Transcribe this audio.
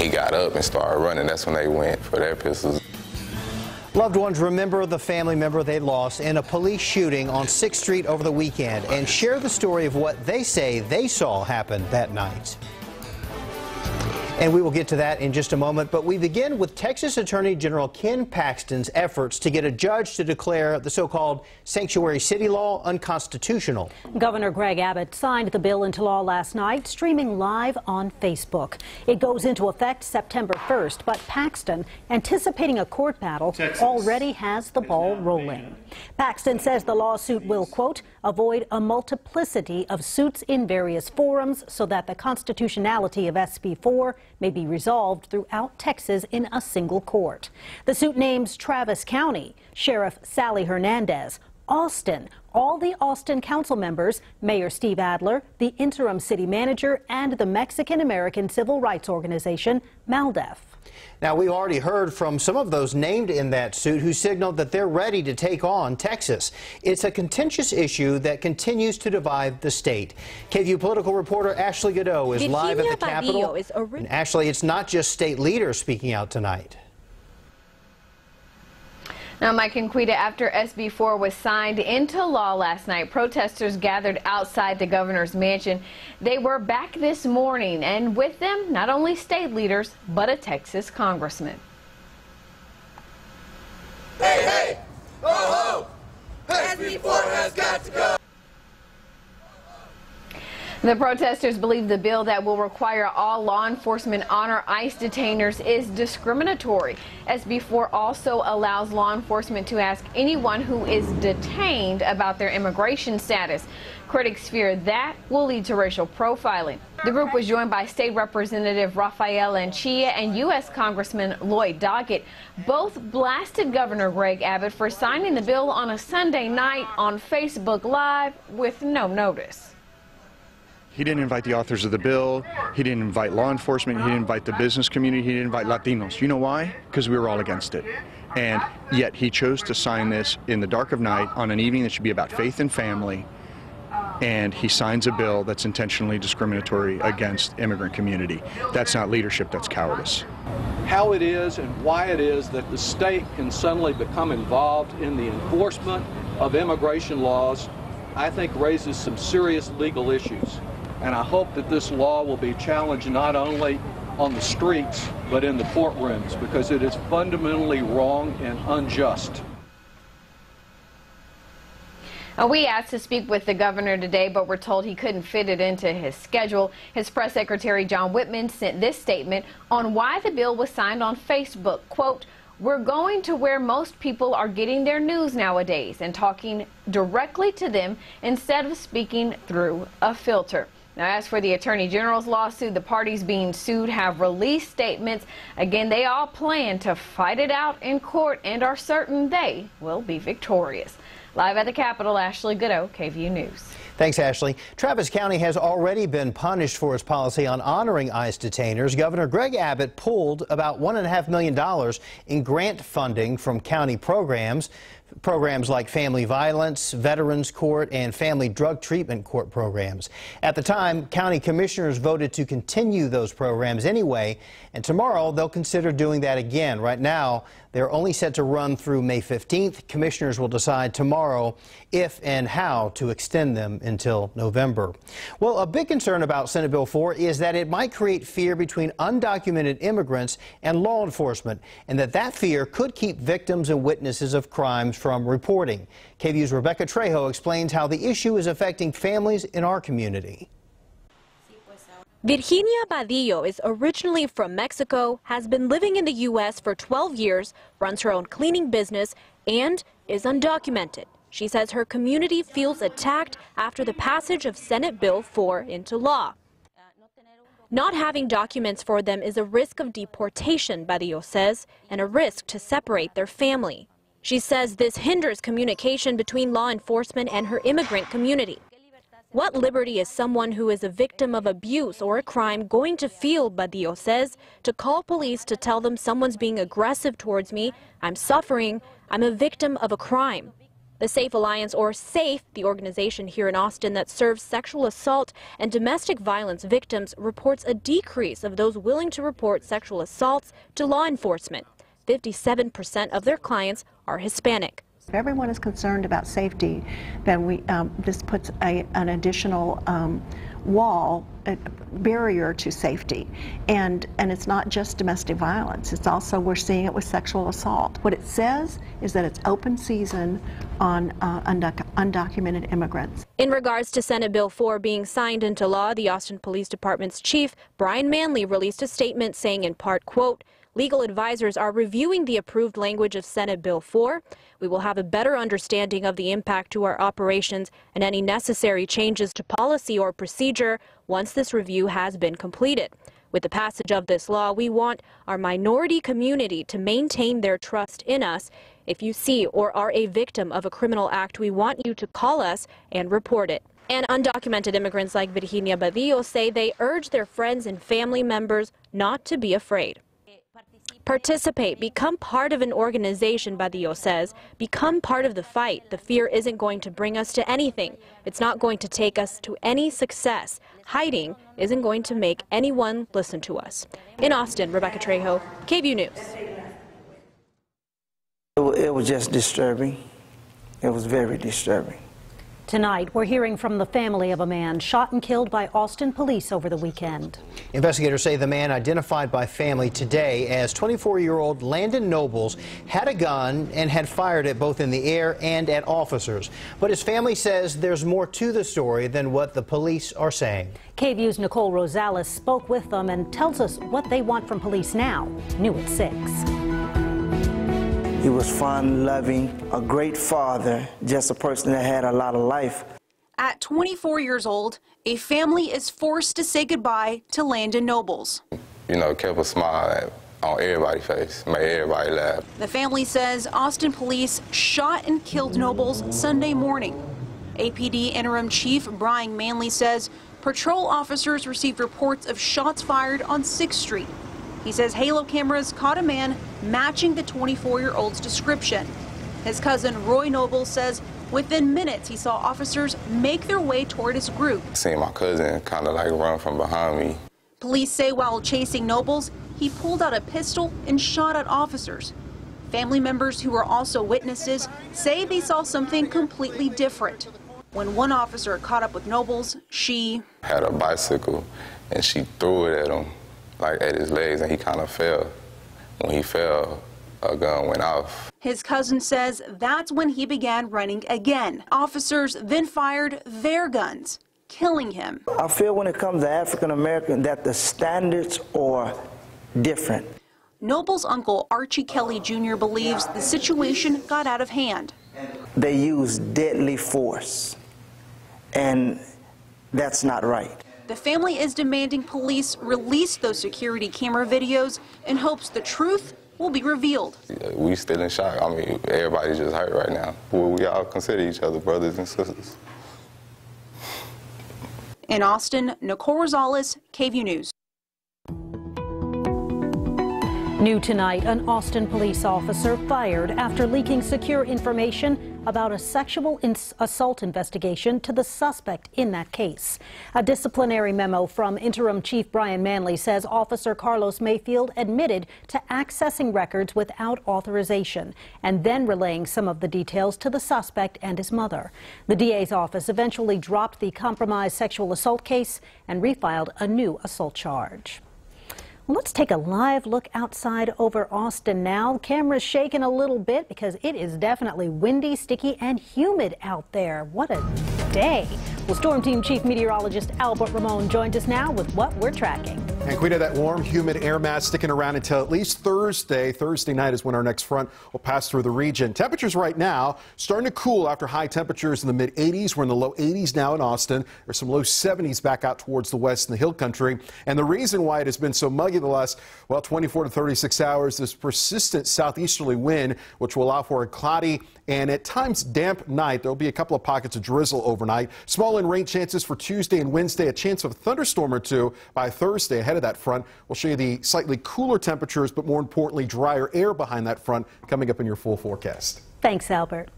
he got up and started running. That's when they went for their pistols. Loved ones remember the family member they lost in a police shooting on 6th Street over the weekend and share the story of what they say they saw happen that night. And we will get to that in just a moment, but we begin with Texas Attorney General Ken Paxton's efforts to get a judge to declare the so-called sanctuary city law unconstitutional. Governor Greg Abbott signed the bill into law last night, streaming live on Facebook. It goes into effect September 1st, but Paxton, anticipating a court battle, already has the ball rolling. Paxton says the lawsuit will, quote, avoid a multiplicity of suits in various forums so that the constitutionality of SB 4 may be resolved throughout Texas in a single court. The suit names Travis County, Sheriff Sally Hernandez, Austin, all the Austin council members, Mayor Steve Adler, the interim city manager, and the Mexican-American civil rights organization, MALDEF. Now, we already heard from some of those named in that suit who signaled that they're ready to take on Texas. It's a contentious issue that continues to divide the state. KVUE political reporter Ashley Godot is live at the Capitol. And Ashley, it's not just state leaders speaking out tonight. Now, Mike and Quita, after SB 4 was signed into law last night, protesters gathered outside the governor's mansion. They were back this morning, and with them, not only state leaders, but a Texas congressman. Hey, hey, ho, ho, SB 4 has got to go. The protesters believe the bill that will require all law enforcement honor ICE detainers is discriminatory. SB 4 also allows law enforcement to ask anyone who is detained about their immigration status. Critics fear that will lead to racial profiling. The group was joined by State Representative Rafael Anchia and U.S. Congressman Lloyd Doggett. Both blasted Governor Greg Abbott for signing the bill on a Sunday night on Facebook Live with no notice. He didn't invite the authors of the bill. He didn't invite law enforcement. He didn't invite the business community. He didn't invite Latinos. You know why? Because we were all against it. And yet he chose to sign this in the dark of night on an evening that should be about faith and family. And he signs a bill that's intentionally discriminatory against immigrant community. That's not leadership, that's cowardice. How it is and why it is that the state can suddenly become involved in the enforcement of immigration laws, I think raises some serious legal issues. And I hope that this law will be challenged not only on the streets, but in the courtrooms, because it is fundamentally wrong and unjust. We asked to speak with the governor today, but we're told he couldn't fit it into his schedule. His press secretary, John Whitman, sent this statement on why the bill was signed on Facebook. Quote, we're going to where most people are getting their news nowadays and talking directly to them instead of speaking through a filter. Now, as for the Attorney General's lawsuit, the parties being sued have released statements. Again, they all plan to fight it out in court and are certain they will be victorious. Live at the Capitol, Ashley Godot, KVUE News. Thanks, Ashley. Travis County has already been punished for its policy on honoring ICE detainers. Governor Greg Abbott pulled about $1.5 million in grant funding from county programs like family violence, veterans court, and family drug treatment court programs. At the time, county commissioners voted to continue those programs anyway, and tomorrow they'll consider doing that again. Right now, they're only set to run through May 15th. Commissioners will decide tomorrow if and how to extend them until November. Well, a big concern about Senate Bill 4 is that it might create fear between undocumented immigrants and law enforcement, and that fear could keep victims and witnesses of crimes from reporting. KVUE's Rebecca Trejo explains how the issue is affecting families in our community. Virginia Badillo is originally from Mexico, has been living in the U.S. for 12 years, runs her own cleaning business, and is undocumented. She says her community feels attacked after the passage of Senate Bill 4 into law. Not having documents for them is a risk of deportation, Badillo says, and a risk to separate their family. She says this hinders communication between law enforcement and her immigrant community. What liberty is someone who is a victim of abuse or a crime going to feel, Badillo says, to call police to tell them someone's being aggressive towards me, I'm suffering, I'm a victim of a crime? The Safe Alliance, or SAFE, the organization here in Austin that serves sexual assault and domestic violence victims, reports a decrease of those willing to report sexual assaults to law enforcement. 57% of their clients are Hispanic. If everyone is concerned about safety, then this puts an additional wall, a barrier to safety. And it's not just domestic violence. It's also, we're seeing it with sexual assault. What it says is that it's open season on undocumented immigrants. In regards to Senate Bill 4 being signed into law, the Austin Police Department's chief, Brian Manley, released a statement saying in part, quote, "Legal advisors are reviewing the approved language of Senate Bill 4. We will have a better understanding of the impact to our operations and any necessary changes to policy or procedure once this review has been completed. With the passage of this law, we want our minority community to maintain their trust in us. If you see or are a victim of a criminal act, we want you to call us and report it." And undocumented immigrants like Virginia Badillo say they urge their friends and family members not to be afraid. Participate, become part of an organization, Badillo says. Become part of the fight. The fear isn't going to bring us to anything. It's not going to take us to any success. Hiding isn't going to make anyone listen to us. In Austin, Rebecca Trejo, KVUE News. It was just disturbing. It was very disturbing. Tonight, we're hearing from the family of a man shot and killed by Austin police over the weekend. Investigators say the man identified by family today as 24-year-old Landon Nobles had a gun and had fired it both in the air and at officers. But his family says there's more to the story than what the police are saying. KVUE's Nicole Rosales spoke with them and tells us what they want from police now. New at 6. He was fun, loving, a great father, just a person that had a lot of life. At 24 years old, a family is forced to say goodbye to Landon Nobles. You know, kept a smile on everybody's face, made everybody laugh. The family says Austin police shot and killed Nobles Sunday morning. APD Interim Chief Brian Manley says patrol officers received reports of shots fired on 6th Street. He says Halo cameras caught a man matching the 24-year-old's description. His cousin Roy Nobles says within minutes he saw officers make their way toward his group. Seeing my cousin kind of like run from behind me. Police say while chasing Nobles, he pulled out a pistol and shot at officers. Family members who were also witnesses say they saw something completely different. When one officer caught up with Nobles, she had a bicycle and she threw it at him, like at his legs, and he kind of fell. When he fell, a gun went off. His cousin says that's when he began running again. Officers then fired their guns, killing him. I feel when it comes to African American that the standards are different. Noble's uncle Archie Kelly Jr. believes the situation got out of hand. They used deadly force, and that's not right. The family is demanding police release those security camera videos in hopes the truth will be revealed. We still in shock. I mean, everybody's just hurt right now. We all consider each other brothers and sisters. In Austin, Nicole Rosales, KVUE News. New tonight, an Austin police officer fired after leaking secure information about a sexual assault investigation to the suspect in that case. A disciplinary memo from Interim Chief Brian Manley says Officer Carlos Mayfield admitted to accessing records without authorization and then relaying some of the details to the suspect and his mother. The DA's office eventually dropped the compromised sexual assault case and refiled a new assault charge. Let's take a live look outside over Austin now. Camera's shaking a little bit because it is definitely windy, sticky, and humid out there. What a day. Well, Storm Team Chief Meteorologist Albert Ramon joined us now with what we're tracking. And Quita, that warm, humid air mass sticking around until at least Thursday. Thursday night is when our next front will pass through the region. Temperatures right now starting to cool after high temperatures in the mid-80s. We're in the low 80s now in Austin. There's some low 70s back out towards the west in the hill country. And the reason why it has been so muggy the last, 24 to 36 hours is persistent southeasterly wind, which will allow for a cloudy and at times damp night. There'll be a couple of pockets of drizzle overnight. Small and rain chances for Tuesday and Wednesday. A chance of a thunderstorm or two by Thursday. Ahead of that front, we'll show you the slightly cooler temperatures, but more importantly, drier air behind that front coming up in your full forecast. Thanks, Albert.